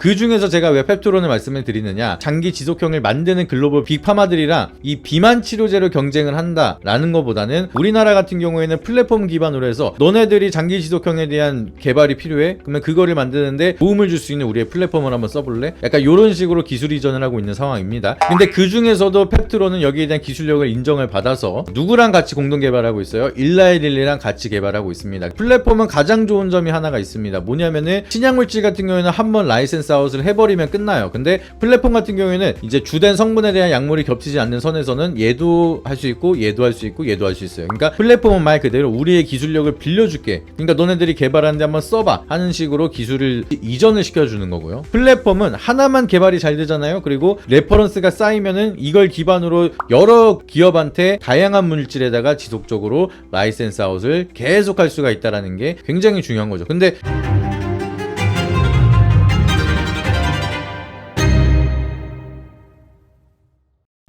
그 중에서 제가 왜 펩트론을 말씀을 드리느냐, 장기 지속형을 만드는 글로벌 빅파마들이랑 이 비만 치료제로 경쟁을 한다라는 것보다는 우리나라 같은 경우에는 플랫폼 기반으로 해서 너네들이 장기 지속형에 대한 개발이 필요해? 그러면 그거를 만드는데 도움을 줄 수 있는 우리의 플랫폼을 한번 써볼래? 약간 이런 식으로 기술 이전을 하고 있는 상황입니다. 근데 그 중에서도 펩트론은 여기에 대한 기술력을 인정을 받아서 누구랑 같이 공동 개발하고 있어요? 일라이릴리랑 같이 개발하고 있습니다. 플랫폼은 가장 좋은 점이 하나가 있습니다. 뭐냐면은 신약물질 같은 경우에는 한번 라이센스 아웃을 해버리면 끝나요. 근데 플랫폼 같은 경우에는 이제 주된 성분에 대한 약물이 겹치지 않는 선에서는 얘도 할 수 있고 얘도 할 수 있고 얘도 할 수 있어요. 그러니까 플랫폼은 말 그대로 우리의 기술력을 빌려줄게, 그러니까 너네들이 개발하는데 한번 써봐 하는 식으로 기술을 이전을 시켜주는 거고요. 플랫폼은 하나만 개발이 잘 되잖아요. 그리고 레퍼런스가 쌓이면은 이걸 기반으로 여러 기업한테 다양한 물질에다가 지속적으로 라이센스 아웃을 계속 할 수가 있다는 게 굉장히 중요한 거죠. 근데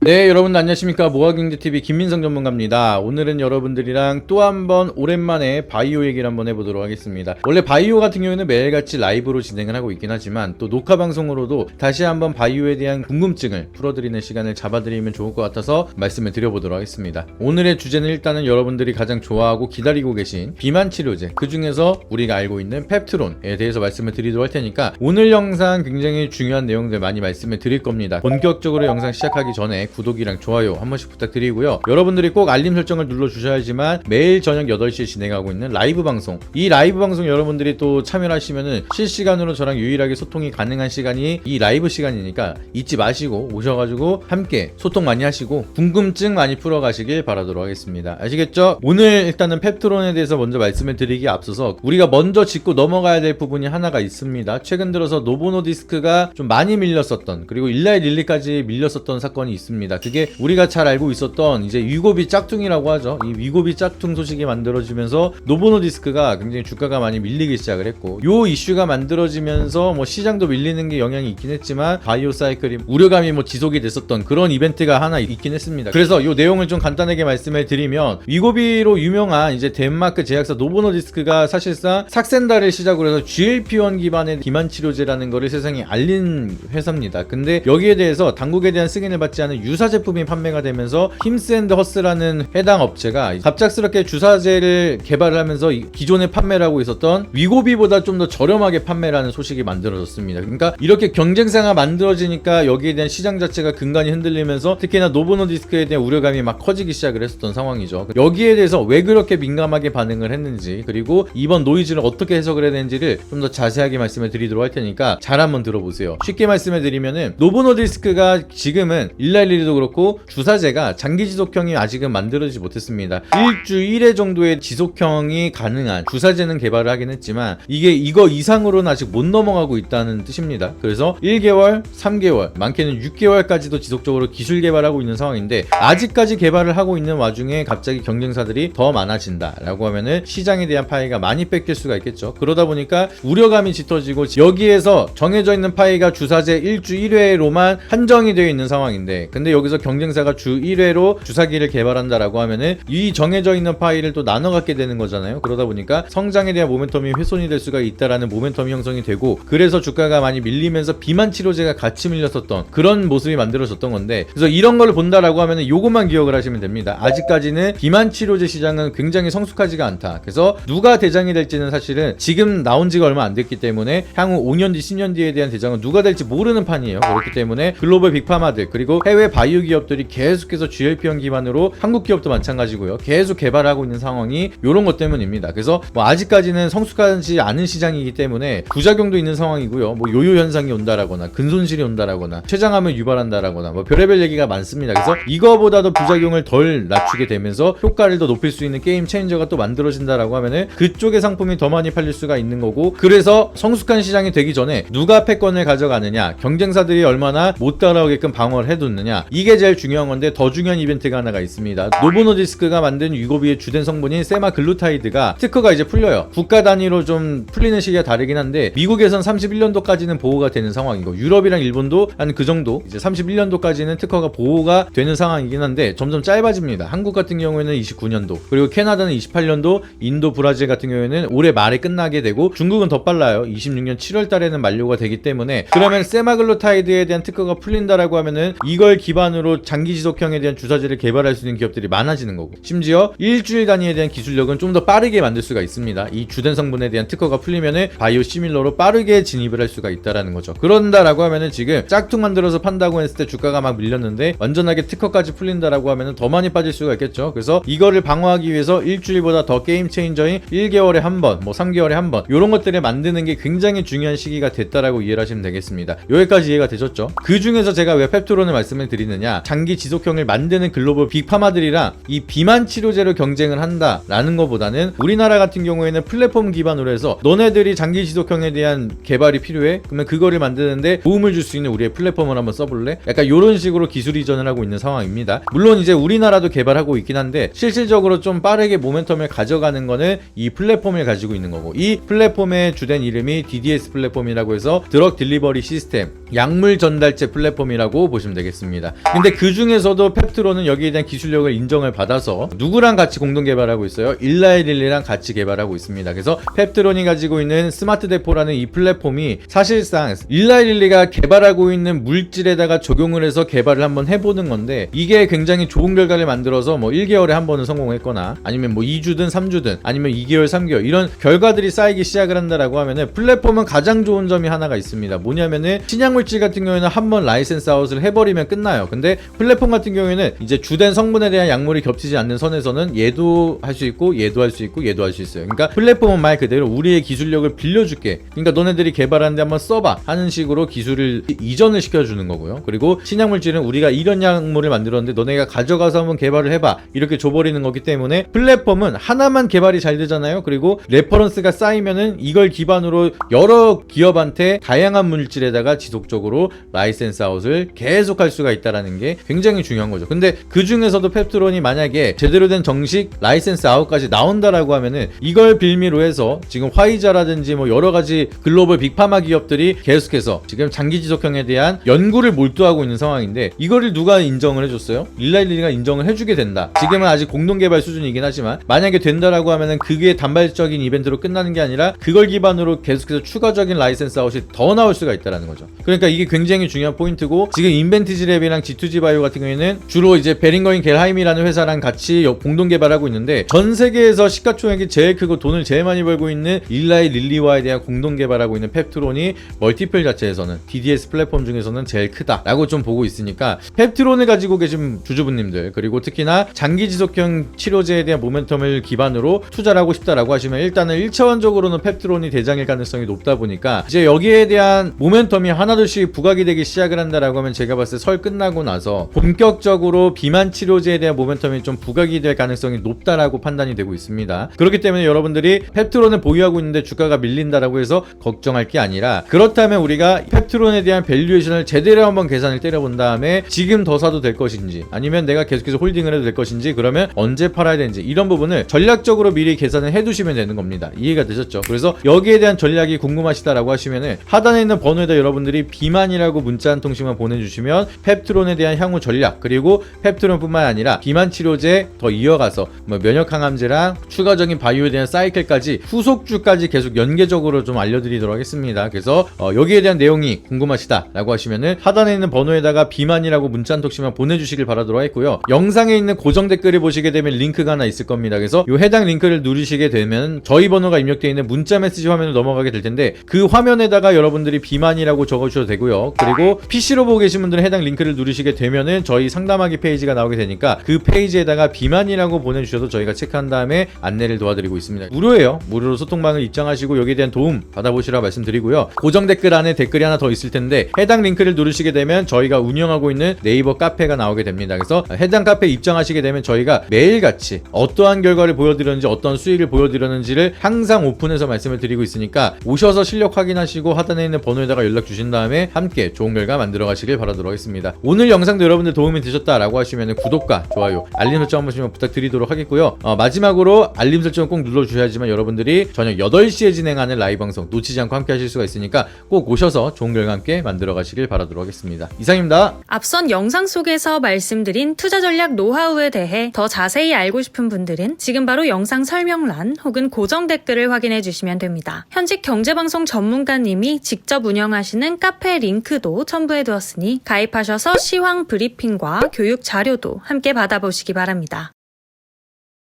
네, 여러분 안녕하십니까. 모아경제TV 김민성 전문가입니다. 오늘은 여러분들이랑 또 한번 오랜만에 바이오 얘기를 한번 해보도록 하겠습니다. 원래 바이오 같은 경우에는 매일같이 라이브로 진행을 하고 있긴 하지만 또 녹화 방송으로도 다시 한번 바이오에 대한 궁금증을 풀어드리는 시간을 잡아드리면 좋을 것 같아서 말씀을 드려보도록 하겠습니다. 오늘의 주제는 일단은 여러분들이 가장 좋아하고 기다리고 계신 비만 치료제, 그 중에서 우리가 알고 있는 펩트론에 대해서 말씀을 드리도록 할 테니까 오늘 영상 굉장히 중요한 내용들 많이 말씀을 드릴 겁니다. 본격적으로 영상 시작하기 전에 구독이랑 좋아요 한 번씩 부탁드리고요. 여러분들이 꼭 알림 설정을 눌러주셔야지만 매일 저녁 8시에 진행하고 있는 라이브 방송, 이 라이브 방송 여러분들이 또 참여를 하시면은 실시간으로 저랑 유일하게 소통이 가능한 시간이 이 라이브 시간이니까 잊지 마시고 오셔가지고 함께 소통 많이 하시고 궁금증 많이 풀어가시길 바라도록 하겠습니다. 아시겠죠? 오늘 일단은 펩트론에 대해서 먼저 말씀을 드리기에 앞서서 우리가 먼저 짚고 넘어가야 될 부분이 하나가 있습니다. 최근 들어서 노보노디스크가 좀 많이 밀렸었던, 그리고 일라이 릴리까지 밀렸었던 사건이 있습니다. 그게 우리가 잘 알고 있었던 이제 위고비 짝퉁이라고 하죠. 이 위고비 짝퉁 소식이 만들어지면서 노보노디스크가 굉장히 주가가 많이 밀리기 시작을 했고, 요 이슈가 만들어지면서 뭐 시장도 밀리는 게 영향이 있긴 했지만 바이오 사이클이 우려감이 뭐 지속이 됐었던 그런 이벤트가 하나 있긴 했습니다. 그래서 요 내용을 좀 간단하게 말씀을 드리면, 위고비로 유명한 이제 덴마크 제약사 노보노디스크가 사실상 삭센다를 시작으로 해서 GLP-1 기반의 비만 치료제라는 거를 세상에 알린 회사입니다. 근데 여기에 대해서 당국에 대한 승인을 받지 않은 유사 제품이 판매가 되면서 힘스앤드허스라는 해당 업체가 갑작스럽게 주사제를 개발을 하면서 기존에 판매를 하고 있었던 위고비보다 좀 더 저렴하게 판매를 하는 소식이 만들어졌습니다. 그러니까 이렇게 경쟁사가 만들어지니까 여기에 대한 시장 자체가 근간이 흔들리면서 특히나 노보노디스크에 대한 우려감이 막 커지기 시작을 했었던 상황이죠. 여기에 대해서 왜 그렇게 민감하게 반응을 했는지, 그리고 이번 노이즈를 어떻게 해석을 해야 되는지를 좀 더 자세하게 말씀을 드리도록 할 테니까 잘 한번 들어보세요. 쉽게 말씀을 드리면은 노보노디스크가 지금은 일라일리도 그렇고 주사제가 장기 지속형이 아직은 만들어지지 못했습니다. 일주일에 정도의 지속형이 가능한 주사제는 개발을 하긴 했지만 이거 이상으로는 아직 못 넘어가고 있다는 뜻입니다. 그래서 1개월, 3개월, 많게는 6개월까지도 지속적으로 기술 개발하고 있는 상황인데, 아직까지 개발을 하고 있는 와중에 갑자기 경쟁사들이 더 많아진다 라고 하면은 시장에 대한 파이가 많이 뺏길 수가 있겠죠. 그러다 보니까 우려감이 짙어지고 여기에서 정해져 있는 파이가 주사제 일주 1회로만 한정이 되어 있는 상황인데, 근데 여기서 경쟁사가 주 1회로 주사기를 개발한다라고 하면은 이 정해져 있는 파이를 또 나눠 갖게 되는 거잖아요. 그러다 보니까 성장에 대한 모멘텀이 훼손이 될 수가 있다라는 모멘텀이 형성이 되고, 그래서 주가가 많이 밀리면서 비만 치료제가 같이 밀렸었던 그런 모습이 만들어졌던 건데, 그래서 이런 걸 본다라고 하면은 요것만 기억을 하시면 됩니다. 아직까지는 비만 치료제 시장은 굉장히 성숙하지가 않다. 그래서 누가 대장이 될지는 사실은 지금 나온 지가 얼마 안 됐기 때문에 향후 5년 뒤 10년 뒤에 대한 대장은 누가 될지 모르는 판이에요. 그렇기 때문에 글로벌 빅파마들 그리고 해외 바이오 기업들이 계속해서 GLP-1 기반으로 한국 기업도 마찬가지고요. 계속 개발하고 있는 상황이 이런 것 때문입니다. 그래서 뭐 아직까지는 성숙하지 않은 시장이기 때문에 부작용도 있는 상황이고요. 뭐 요요 현상이 온다라거나 근손실이 온다라거나 췌장암을 유발한다라거나 뭐 별의별 얘기가 많습니다. 그래서 이거보다도 부작용을 덜 낮추게 되면서 효과를 더 높일 수 있는 게임 체인저가 또 만들어진다라고 하면은 그쪽의 상품이 더 많이 팔릴 수가 있는 거고, 그래서 성숙한 시장이 되기 전에 누가 패권을 가져가느냐, 경쟁사들이 얼마나 못 따라오게끔 방어를 해두느냐, 이게 제일 중요한 건데 더 중요한 이벤트가 하나가 있습니다. 노보노디스크가 만든 위고비의 주된 성분인 세마글루타이드가 특허가 이제 풀려요. 국가 단위로 좀 풀리는 시기가 다르긴 한데 미국에선 31년도까지는 보호가 되는 상황이고 유럽이랑 일본도 한 그 정도 이제 31년도까지는 특허가 보호가 되는 상황이긴 한데 점점 짧아집니다. 한국 같은 경우에는 29년도, 그리고 캐나다는 28년도, 인도, 브라질 같은 경우에는 올해 말에 끝나게 되고 중국은 더 빨라요. 26년 7월 달에는 만료가 되기 때문에, 그러면 세마글루타이드에 대한 특허가 풀린다라고 하면은 이걸 기반으로 장기 지속형에 대한 주사제를 개발할 수 있는 기업들이 많아지는 거고, 심지어 일주일 단위에 대한 기술력은 좀 더 빠르게 만들 수가 있습니다. 이 주된 성분에 대한 특허가 풀리면은 바이오 시밀러로 빠르게 진입을 할 수가 있다라는 거죠. 그런다라고 하면은 지금 짝퉁 만들어서 판다고 했을 때 주가가 막 밀렸는데 완전하게 특허까지 풀린다라고 하면은 더 많이 빠질 수가 있겠죠. 그래서 이거를 방어하기 위해서 일주일보다 더 게임 체인저인 1개월에 한 번, 뭐 3개월에 한 번 이런 것들을 만드는 게 굉장히 중요한 시기가 됐다라고 이해를 하시면 되겠습니다. 여기까지 이해가 되셨죠? 그 중에서 제가 왜 펩트론을 말씀을 드리느냐, 장기 지속형을 만드는 글로벌 빅파마들이랑 이 비만 치료제로 경쟁을 한다라는 것보다는 우리나라 같은 경우에는 플랫폼 기반으로 해서 너네들이 장기 지속형에 대한 개발이 필요해? 그러면 그거를 만드는데 도움을 줄 수 있는 우리의 플랫폼을 한번 써볼래? 약간 이런 식으로 기술 이전을 하고 있는 상황입니다. 물론 이제 우리나라도 개발하고 있긴 한데 실질적으로 좀 빠르게 모멘텀을 가져가는 거는 이 플랫폼을 가지고 있는 거고, 이 플랫폼의 주된 이름이 DDS 플랫폼이라고 해서 드럭 딜리버리 시스템, 약물 전달체 플랫폼이라고 보시면 되겠습니다. 근데 그 중에서도 펩트론은 여기에 대한 기술력을 인정을 받아서 누구랑 같이 공동 개발하고 있어요? 일라이릴리랑 같이 개발하고 있습니다. 그래서 펩트론이 가지고 있는 스마트 데포라는 이 플랫폼이 사실상 일라이릴리가 개발하고 있는 물질에다가 적용을 해서 개발을 한번 해보는 건데, 이게 굉장히 좋은 결과를 만들어서 뭐 1개월에 한 번은 성공했거나 아니면 뭐 2주든 3주든 아니면 2개월 3개월 이런 결과들이 쌓이기 시작을 한다라고 하면은 플랫폼은 가장 좋은 점이 하나가 있습니다. 뭐냐면은 신약물질 같은 경우에는 한번 라이센스 아웃을 해버리면 끝나요. 근데 플랫폼 같은 경우에는 이제 주된 성분에 대한 약물이 겹치지 않는 선에서는 얘도 할 수 있고 얘도 할 수 있고 얘도 할 수 있어요. 그러니까 플랫폼은 말 그대로 우리의 기술력을 빌려줄게, 그러니까 너네들이 개발하는데 한번 써봐 하는 식으로 기술을 이전을 시켜주는 거고요. 그리고 신약물질은 우리가 이런 약물을 만들었는데 너네가 가져가서 한번 개발을 해봐 이렇게 줘버리는 거기 때문에 플랫폼은 하나만 개발이 잘 되잖아요. 그리고 레퍼런스가 쌓이면은 이걸 기반으로 여러 기업한테 다양한 물질에다가 지속적으로 라이센스 아웃을 계속 할 수가 있다는 게 굉장히 중요한 거죠. 근데 그 중에서도 펩트론이 만약에 제대로 된 정식 라이센스 아웃까지 나온다라고 하면은 이걸 빌미로 해서 지금 화이자라든지 뭐 여러 가지 글로벌 빅파마 기업들이 계속해서 지금 장기 지속형에 대한 연구를 몰두하고 있는 상황인데, 이거를 누가 인정을 해줬어요? 일라이리가 인정을 해주게 된다. 지금은 아직 공동개발 수준이긴 하지만 만약에 된다라고 하면은 그게 단발적인 이벤트로 끝나는 게 아니라 그걸 기반으로 계속해서 추가적인 라이센스 아웃이 더 나올 수가 있다는 거죠. 그러니까 이게 굉장히 중요한 포인트고, 지금 인벤티지 랩이랑 G2G 바이오 같은 경우에는 주로 이제 베링거인 겔하임이라는 회사랑 같이 공동 개발하고 있는데, 전 세계에서 시가총액이 제일 크고 돈을 제일 많이 벌고 있는 일라이 릴리와에 대한 공동 개발하고 있는 펩트론이 멀티플 자체에서는 DDS 플랫폼 중에서는 제일 크다라고 좀 보고 있으니까, 펩트론을 가지고 계신 주주분님들, 그리고 특히나 장기 지속형 치료제에 대한 모멘텀을 기반으로 투자를 하고 싶다라고 하시면 일단은 1차원적으로는 펩트론이 대장일 가능성이 높다 보니까 이제 여기에 대한 모멘텀이 하나둘씩 부각이 되기 시작을 한다라고 하면 제가 봤을 때 설 끝나고 나서 본격적으로 비만 치료제에 대한 모멘텀이 좀 부각이 될 가능성이 높다라고 판단이 되고 있습니다. 그렇기 때문에 여러분들이 펩트론을 보유하고 있는데 주가가 밀린다라고 해서 걱정할 게 아니라, 그렇다면 우리가 펩트론에 대한 밸류에이션을 제대로 한번 계산을 때려본 다음에 지금 더 사도 될 것인지 아니면 내가 계속해서 홀딩을 해도 될 것인지, 그러면 언제 팔아야 되는지 이런 부분을 전략적으로 미리 계산을 해두시면 되는 겁니다. 이해가 되셨죠? 그래서 여기에 대한 전략이 궁금하시다라고 하시면은 하단에 있는 번호에다 여러분들이 비만이라고 문자 한 통씩만 보내주시면 펩트론에 대한 향후 전략, 그리고 펩트론뿐만 아니라 비만 치료제 더 이어가서 뭐 면역 항암제랑 추가적인 바이오에 대한 사이클까지 후속주까지 계속 연계적으로 좀 알려드리도록 하겠습니다. 그래서 여기에 대한 내용이 궁금하시다라고 하시면은 하단에 있는 번호에다가 비만이라고 문자 한 통씩만 보내주시길 바라도록 하겠고요. 영상에 있는 고정 댓글을 보시게 되면 링크가 하나 있을 겁니다. 그래서 이 해당 링크를 누르시게 되면 저희 번호가 입력되어 있는 문자 메시지 화면으로 넘어가게 될 텐데, 그 화면에다가 여러분들이 비만이라고 적어주셔도 되고요. 그리고 PC로 보고 계신 분들은 해당 링크를 누르시게 되면은 저희 상담하기 페이지가 나오게 되니까 그 페이지에다가 비만이라고 보내주셔도 저희가 체크한 다음에 안내를 도와드리고 있습니다. 무료예요. 무료로 소통방을 입장하시고 여기에 대한 도움 받아보시라고 말씀드리고요. 고정 댓글 안에 댓글이 하나 더 더 있을 텐데 해당 링크를 누르시게 되면 저희가 운영하고 있는 네이버 카페가 나오게 됩니다. 그래서 해당 카페에 입장하시게 되면 저희가 매일같이 어떠한 결과를 보여드렸는지 어떤 수익을 보여드렸는지를 항상 오픈해서 말씀을 드리고 있으니까 오셔서 실력 확인하시고 하단에 있는 번호에다가 연락 주신 다음에 함께 좋은 결과 만들어 가시길 바라도록 하겠습니다. 오늘 영상도 여러분들 도움이 되셨다라고 하시면 구독과 좋아요, 알림 설정 한 번씩만 부탁드리도록 하겠고요. 마지막으로 알림 설정 꼭 눌러주셔야지만 여러분들이 저녁 8시에 진행하는 라이브 방송 놓치지 않고 함께 하실 수가 있으니까 꼭 오셔서 좋은 결과 함께 만들어 가시길 바라도록 하겠습니다. 이상입니다. 앞선 영상 속에서 말씀드린 투자 전략 노하우에 대해 더 자세히 알고 싶은 분들은 지금 바로 영상 설명란 혹은 고정 댓글을 확인해 주시면 됩니다. 현직 경제방송 전문가님이 직접 운영하시는 카페 링크도 첨부해 두었으니 가입하셔서 시황 브리핑과 교육 자료도 함께 받아보시기 바랍니다.